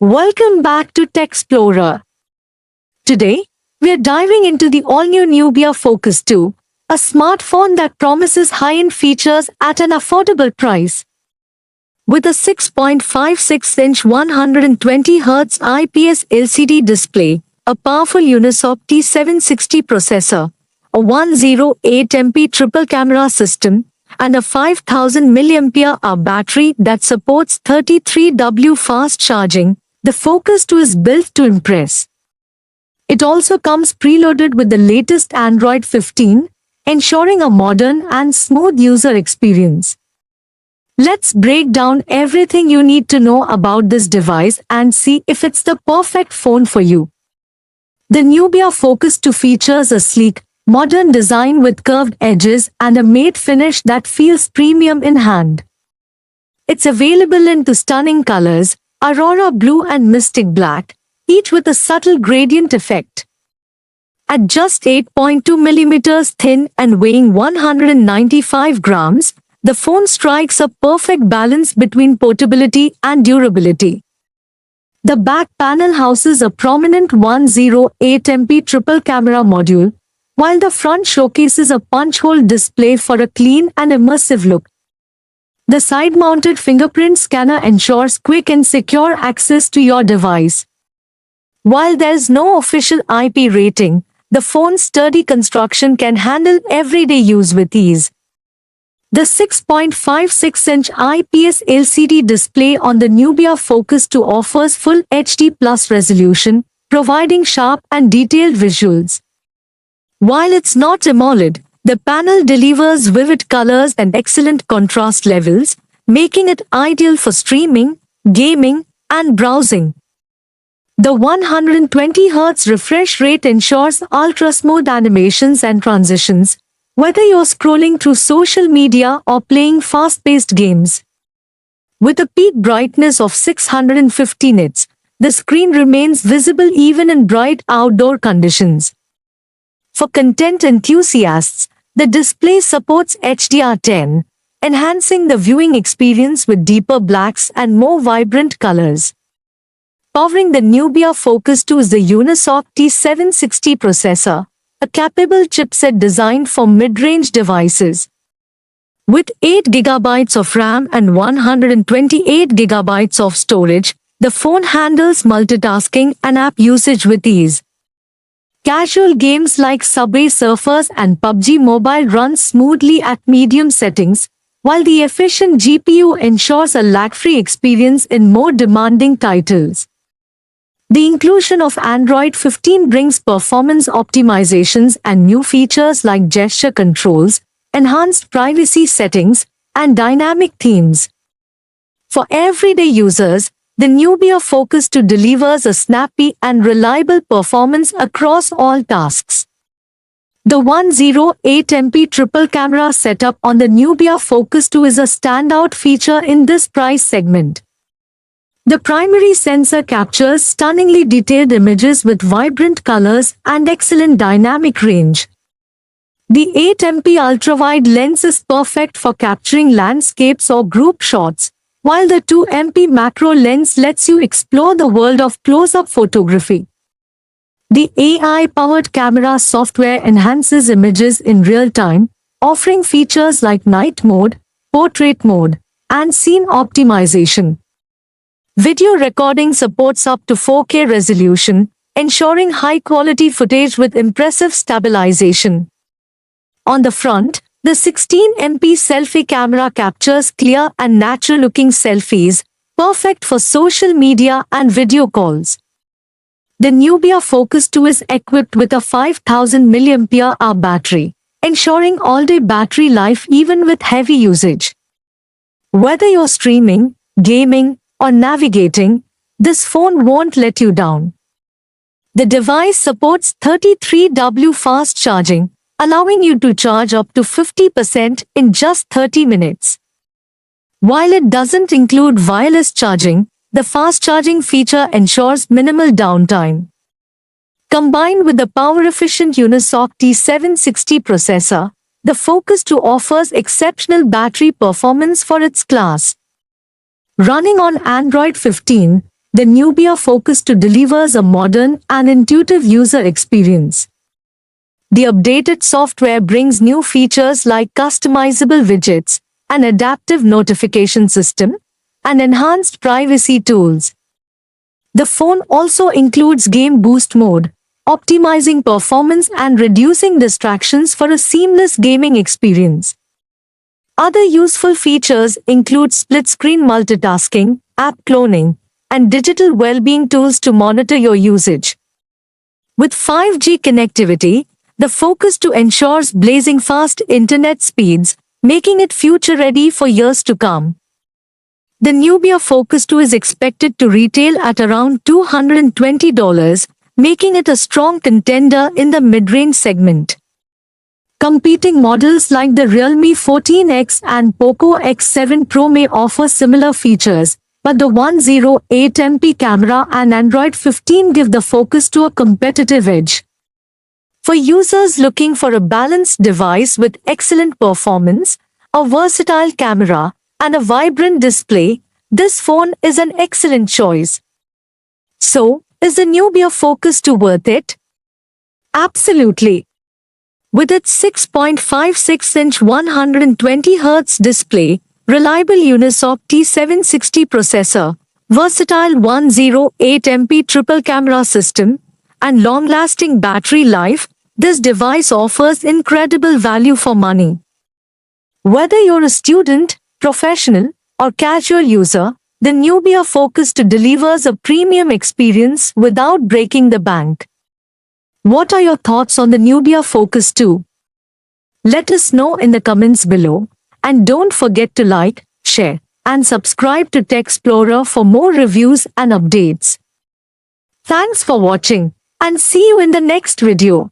Welcome back to Tech Explorer. Today, we are diving into the all-new Nubia Focus 2, a smartphone that promises high-end features at an affordable price. With a 6.56-inch 120Hz IPS LCD display, a powerful Unisoc T760 processor, a 108MP triple camera system, and a 5000 mAh battery that supports 33W fast charging, the Focus 2 is built to impress. It also comes preloaded with the latest Android 15, ensuring a modern and smooth user experience. Let's break down everything you need to know about this device and see if it's the perfect phone for you. The Nubia Focus 2 features a sleek, modern design with curved edges and a matte finish that feels premium in hand. It's available in two stunning colors, Aurora Blue and Mystic Black, each with a subtle gradient effect. At just 8.2mm thin and weighing 195 grams, the phone strikes a perfect balance between portability and durability. The back panel houses a prominent 108MP triple camera module, while the front showcases a punch-hole display for a clean and immersive look. The side-mounted fingerprint scanner ensures quick and secure access to your device. While there's no official IP rating, the phone's sturdy construction can handle everyday use with ease. The 6.56-inch IPS LCD display on the Nubia Focus 2 offers full HD Plus resolution, providing sharp and detailed visuals. While it's not AMOLED, the panel delivers vivid colors and excellent contrast levels, making it ideal for streaming, gaming, and browsing. The 120Hz refresh rate ensures ultra-smooth animations and transitions, whether you're scrolling through social media or playing fast-paced games. With a peak brightness of 650 nits, the screen remains visible even in bright outdoor conditions. For content enthusiasts, the display supports HDR10, enhancing the viewing experience with deeper blacks and more vibrant colors. Powering the Nubia Focus 2 is the Unisoc T760 processor, a capable chipset designed for mid-range devices. With 8GB of RAM and 128GB of storage, the phone handles multitasking and app usage with ease. Casual games like Subway Surfers and PUBG Mobile run smoothly at medium settings, while the efficient GPU ensures a lag-free experience in more demanding titles. The inclusion of Android 15 brings performance optimizations and new features like gesture controls, enhanced privacy settings, and dynamic themes. For everyday users, the Nubia Focus 2 delivers a snappy and reliable performance across all tasks. The 108MP triple camera setup on the Nubia Focus 2 is a standout feature in this price segment. The primary sensor captures stunningly detailed images with vibrant colors and excellent dynamic range. The 8MP ultrawide lens is perfect for capturing landscapes or group shots, while the 2MP macro lens lets you explore the world of close-up photography. The AI-powered camera software enhances images in real time, offering features like night mode, portrait mode, and scene optimization. Video recording supports up to 4K resolution, ensuring high-quality footage with impressive stabilization. On the front, the 16MP selfie camera captures clear and natural-looking selfies, perfect for social media and video calls. The Nubia Focus 2 is equipped with a 5000 mAh battery, ensuring all-day battery life even with heavy usage. Whether you're streaming, gaming, or navigating, this phone won't let you down. The device supports 33W fast charging, allowing you to charge up to 50% in just 30 minutes. While it doesn't include wireless charging, the fast charging feature ensures minimal downtime. Combined with the power-efficient Unisoc T760 processor, the Focus 2 offers exceptional battery performance for its class. Running on Android 15, The Nubia Focus 2 delivers a modern and intuitive user experience. The updated software brings new features like customizable widgets, an adaptive notification system, and enhanced privacy tools. The phone also includes Game Boost mode, optimizing performance and reducing distractions for a seamless gaming experience. Other useful features include split-screen multitasking, app cloning, and digital well-being tools to monitor your usage. With 5G connectivity, the Focus 2 ensures blazing fast internet speeds, making it future-ready for years to come. The Nubia Focus 2 is expected to retail at around $220, making it a strong contender in the mid-range segment. Competing models like the Realme 14X and Poco X7 Pro may offer similar features, but the 108MP camera and Android 15 give the Focus 2 a competitive edge. For users looking for a balanced device with excellent performance, a versatile camera, and a vibrant display, this phone is an excellent choice. So, is the Nubia Focus 2 worth it? Absolutely. With its 6.56-inch 120Hz display, reliable Unisoc T760 processor, versatile 108MP triple camera system, and long-lasting battery life, this device offers incredible value for money. Whether you're a student, professional, or casual user, the Nubia Focus 2 delivers a premium experience without breaking the bank. What are your thoughts on the Nubia Focus 2? Let us know in the comments below, and don't forget to like, share, and subscribe to Tech Explorer for more reviews and updates. Thanks for watching, and see you in the next video.